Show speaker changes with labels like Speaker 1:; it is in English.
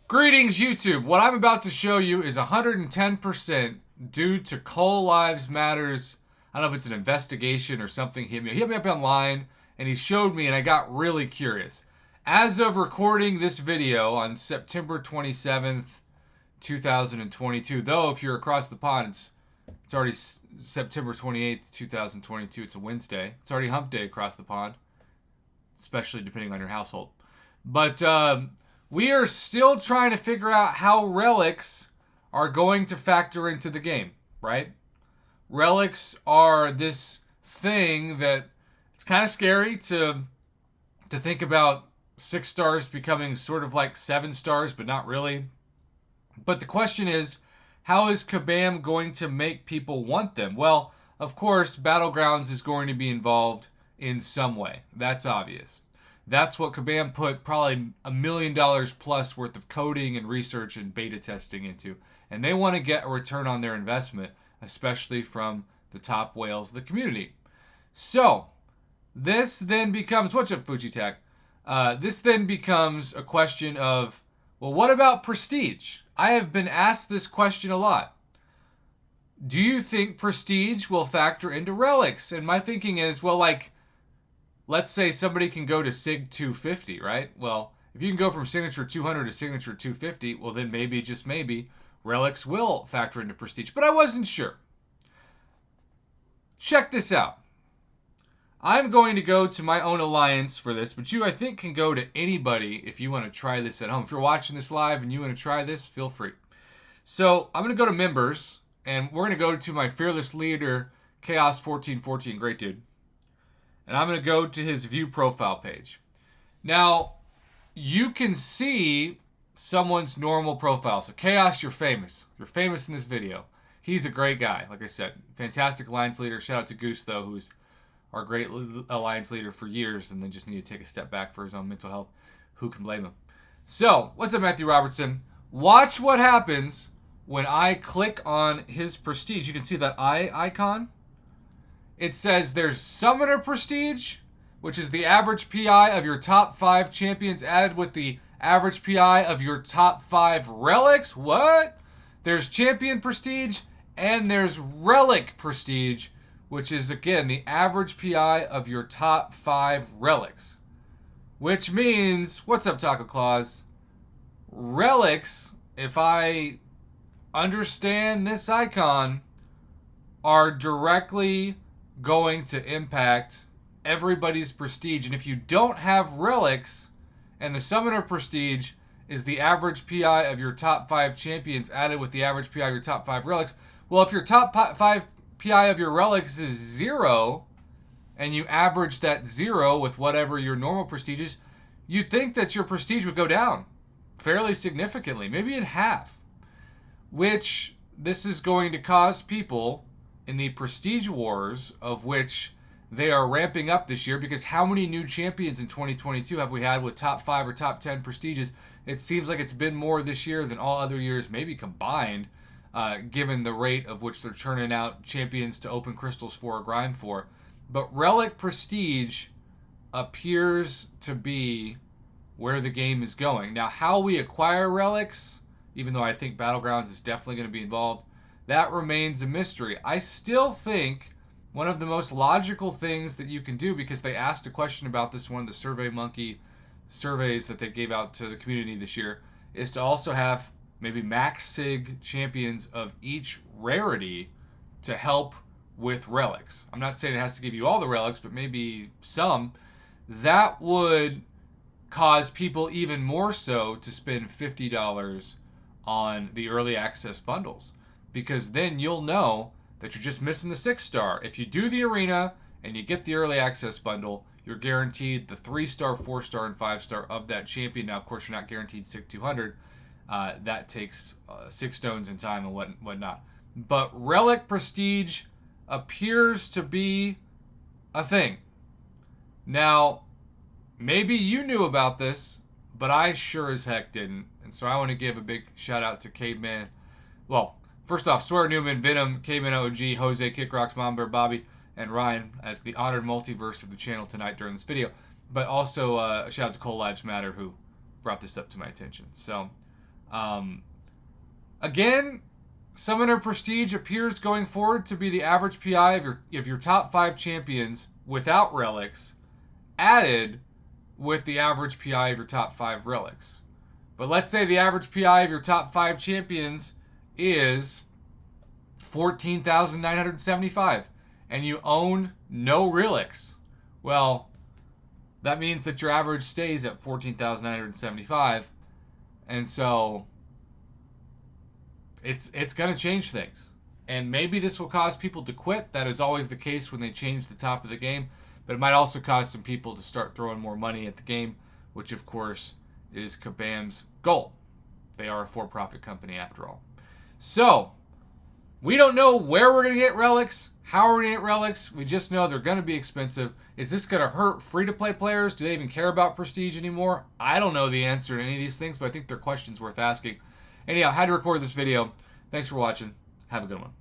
Speaker 1: Greetings, YouTube. What I'm about to show you is 110% due to Coal Lives Matters. I don't know if it's an investigation or something. He hit me up online and he showed me, and I got really curious. As of recording this video on September 27th, 2022, though if you're across the pond, it's already September 28th, 2022. It's a Wednesday. It's already hump day across the pond, especially depending on your household. But we are still trying to figure out how relics are going to factor into the game, right? Relics are this thing that it's kind of scary to think about 6 stars becoming sort of like 7 stars, but not really. But the question is, how is Kabam going to make people want them? Well, of course, Battlegrounds is going to be involved in some way. That's obvious. That's what Kabam put probably $1 million plus worth of coding and research and beta testing into. And they want to get a return on their investment, especially from the top whales of the community. So, this then becomes, what's up, Fujitech? This then becomes a question of, well, what about prestige? I have been asked this question a lot. Do you think prestige will factor into relics? And my thinking is, well, like, let's say somebody can go to Sig 250, right? Well, if you can go from Signature 200 to Signature 250, well, then maybe, just maybe, relics will factor into prestige. But I wasn't sure. Check this out. I'm going to go to my own alliance for this, but you, I think, can go to anybody if you want to try this at home. If you're watching this live and you want to try this, feel free. So I'm going to go to members, and we're going to go to my fearless leader, Chaos1414, great dude. And I'm going to go to his view profile page. Now, you can see someone's normal profile. So Chaos, you're famous. You're famous in this video. He's a great guy, like I said. Fantastic alliance leader. Shout out to Goose, though, who's our great alliance leader for years and then just needed to take a step back for his own mental health. Who can blame him? So, what's up, Matthew Robertson? Watch what happens when I click on his prestige. You can see that eye icon. It says there's Summoner Prestige, which is the average PI of your top 5 champions added with the average PI of your top 5 relics. What? There's Champion Prestige and there's Relic Prestige, which is, again, the average PI of your top 5 relics. Which means, what's up, Taco Claus? Relics, if I understand this icon, are directly going to impact everybody's prestige. And if you don't have relics, and the Summoner Prestige is the average PI of your top 5 champions added with the average PI of your top 5 relics, well, if your top 5 PI of your relics is 0, and you average that 0 with whatever your normal prestige is, you'd think that your prestige would go down fairly significantly, maybe in half. Which, this is going to cause people in the prestige wars, of which they are ramping up this year, because how many new champions in 2022 have we had with top 5 or top 10 prestiges? It seems like it's been more this year than all other years, maybe combined, given the rate of which they're churning out champions to open crystals for or grind for. But Relic Prestige appears to be where the game is going. Now, how we acquire relics, even though I think Battlegrounds is definitely going to be involved, that remains a mystery. I still think one of the most logical things that you can do, because they asked a question about this, one of the SurveyMonkey surveys that they gave out to the community this year, is to also have maybe max sig champions of each rarity to help with relics. I'm not saying it has to give you all the relics, but maybe some. That would cause people even more so to spend $50 on the early access bundles, because then you'll know that you're just missing the 6 star. If you do the arena and you get the early access bundle, you're guaranteed the 3 star, 4 star, and 5 star of that champion. Now, of course, you're not guaranteed Sig 200. That takes 6 stones in time and whatnot. But Relic Prestige appears to be a thing. Now, maybe you knew about this, but I sure as heck didn't. And so I want to give a big shout out to Caveman. Well, first off, Swear Newman, Venom, Caveman OG, Jose, Kickrocks, Mom Bear, Bobby, and Ryan as the honored multiverse of the channel tonight during this video. But also a shout out to Coal Lives Matter, who brought this up to my attention. So Again, Summoner Prestige appears going forward to be the average PI of your top 5 champions without relics, added with the average PI of your top 5 relics. But let's say the average PI of your top 5 champions is 14,975 and you own no relics. Well, that means that your average stays at 14,975, and so it's going to change things. And maybe this will cause people to quit. That is always the case when they change the top of the game. But it might also cause some people to start throwing more money at the game, which of course is Kabam's goal. They are a for-profit company after all. So, we don't know where we're going to get relics, how we're going to get relics. We just know they're going to be expensive. Is this going to hurt free-to-play players? Do they even care about prestige anymore? I don't know the answer to any of these things, but I think they're questions worth asking. Anyhow, I had to record this video. Thanks for watching. Have a good one.